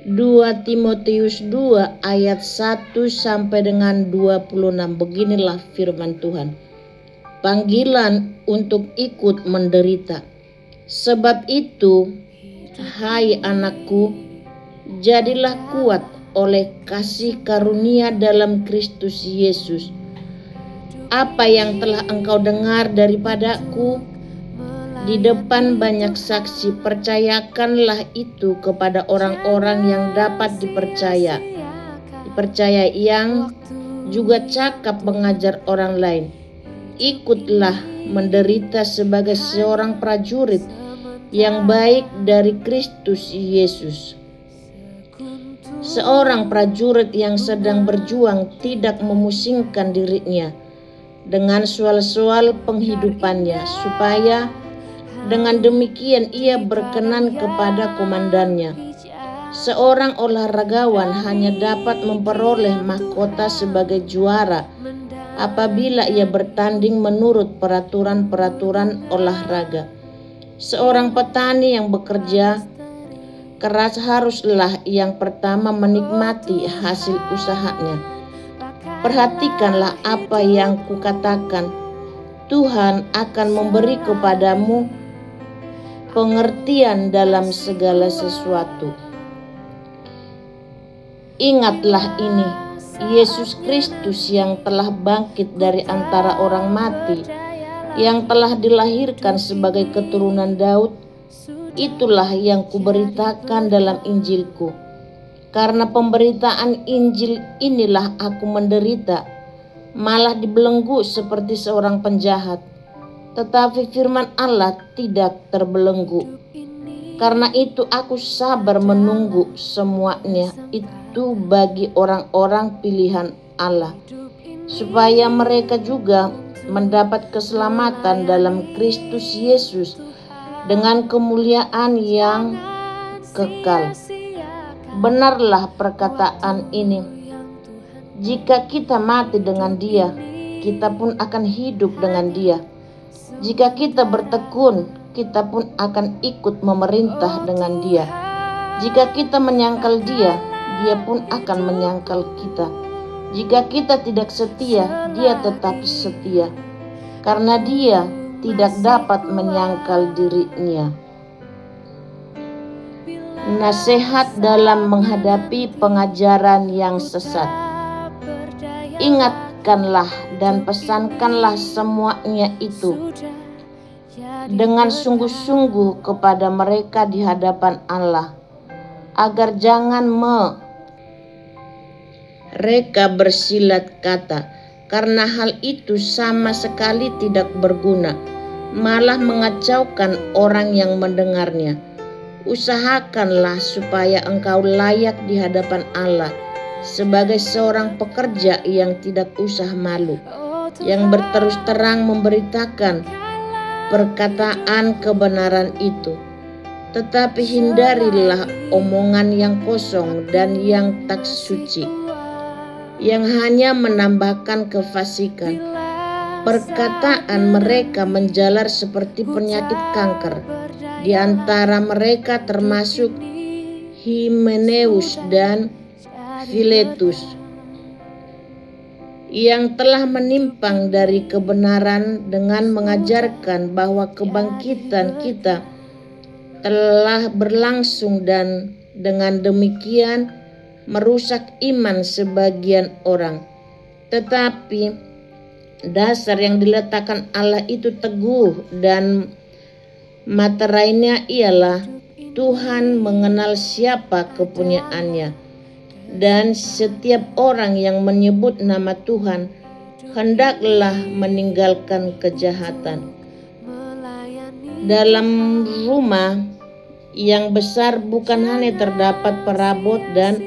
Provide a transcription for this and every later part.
2 Timotius 2 ayat 1 sampai dengan 26. Beginilah firman Tuhan. Panggilan untuk ikut menderita. Sebab itu, hai anakku, jadilah kuat oleh kasih karunia dalam Kristus Yesus. Apa yang telah engkau dengar daripadaku di depan banyak saksi, percayakanlah itu kepada orang-orang yang dapat dipercaya, yang juga cakap mengajar orang lain. Ikutlah menderita sebagai seorang prajurit yang baik dari Kristus Yesus. Seorang prajurit yang sedang berjuang tidak memusingkan dirinya dengan soal-soal penghidupannya, supaya dengan demikian ia berkenan kepada komandannya. Seorang olahragawan hanya dapat memperoleh mahkota sebagai juara apabila ia bertanding menurut peraturan-peraturan olahraga. Seorang petani yang bekerja keras haruslah yang pertama menikmati hasil usahanya. Perhatikanlah apa yang kukatakan. Tuhan akan memberi kepadamu pengertian dalam segala sesuatu. Ingatlah ini, Yesus Kristus yang telah bangkit dari antara orang mati, yang telah dilahirkan sebagai keturunan Daud, itulah yang kuberitakan dalam Injilku. Karena pemberitaan Injil inilah aku menderita, malah dibelenggu seperti seorang penjahat. Tetapi firman Allah tidak terbelenggu. Karena itu aku sabar menunggu semuanya itu bagi orang-orang pilihan Allah, supaya mereka juga mendapat keselamatan dalam Kristus Yesus dengan kemuliaan yang kekal. Benarlah perkataan ini. Jika kita mati dengan Dia, kita pun akan hidup dengan Dia. Jika kita bertekun, kita pun akan ikut memerintah dengan Dia. Jika kita menyangkal Dia, Dia pun akan menyangkal kita. Jika kita tidak setia, Dia tetap setia, karena Dia tidak dapat menyangkal dirinya. Nasihat dalam menghadapi pengajaran yang sesat. Ingatkanlah dan pesankanlah semuanya itu dengan sungguh-sungguh kepada mereka di hadapan Allah, agar jangan mereka bersilat kata, karena hal itu sama sekali tidak berguna, malah mengacaukan orang yang mendengarnya. Usahakanlah supaya engkau layak di hadapan Allah sebagai seorang pekerja yang tidak usah malu, yang berterus terang memberitakan perkataan kebenaran itu. Tetapi hindarilah omongan yang kosong dan yang tak suci, yang hanya menambahkan kefasikan. Perkataan mereka menjalar seperti penyakit kanker. Di antara mereka termasuk Himeneus dan Filetus, yang telah menyimpang dari kebenaran dengan mengajarkan bahwa kebangkitan kita telah berlangsung, dan dengan demikian merusak iman sebagian orang. Tetapi dasar yang diletakkan Allah itu teguh, dan materainya ialah Tuhan mengenal siapa kepunyaannya, dan setiap orang yang menyebut nama Tuhan hendaklah meninggalkan kejahatan. Dalam rumah yang besar bukan hanya terdapat perabot dan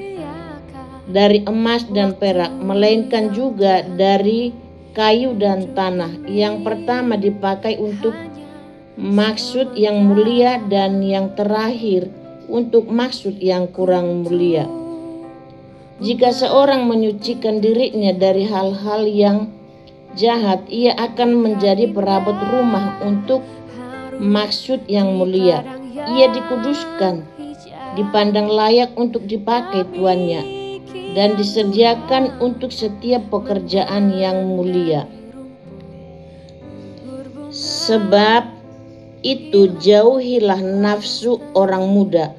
dari emas dan perak, melainkan juga dari kayu dan tanah. Yang pertama dipakai untuk maksud yang mulia, dan yang terakhir untuk maksud yang kurang mulia. Jika seorang menyucikan dirinya dari hal-hal yang jahat, ia akan menjadi perabot rumah untuk maksud yang mulia. Ia dikuduskan dipandang layak untuk dipakai tuannya, dan disediakan untuk setiap pekerjaan yang mulia. Sebab itu jauhilah nafsu orang muda,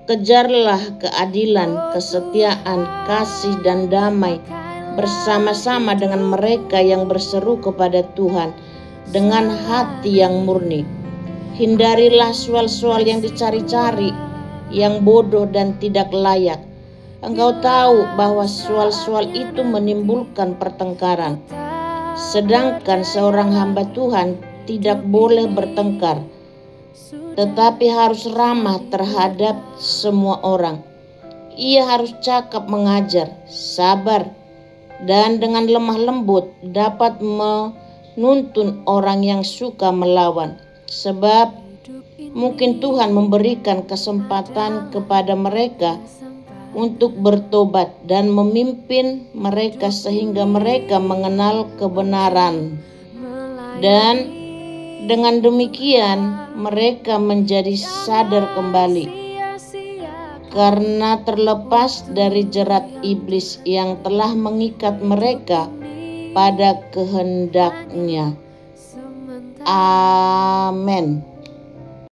kejarlah keadilan, kesetiaan, kasih, dan damai bersama-sama dengan mereka yang berseru kepada Tuhan dengan hati yang murni. Hindarilah soal-soal yang dicari-cari, yang bodoh dan tidak layak. Engkau tahu bahwa soal-soal itu menimbulkan pertengkaran. Sedangkan seorang hamba Tuhan tidak boleh bertengkar, tetapi harus ramah terhadap semua orang. Ia harus cakap mengajar, sabar, dan dengan lemah lembut dapat menuntun orang yang suka melawan. Sebab mungkin Tuhan memberikan kesempatan kepada mereka untuk bertobat dan memimpin mereka sehingga mereka mengenal kebenaran. Dan dengan demikian mereka menjadi sadar kembali karena terlepas dari jerat iblis yang telah mengikat mereka pada kehendaknya. Amin.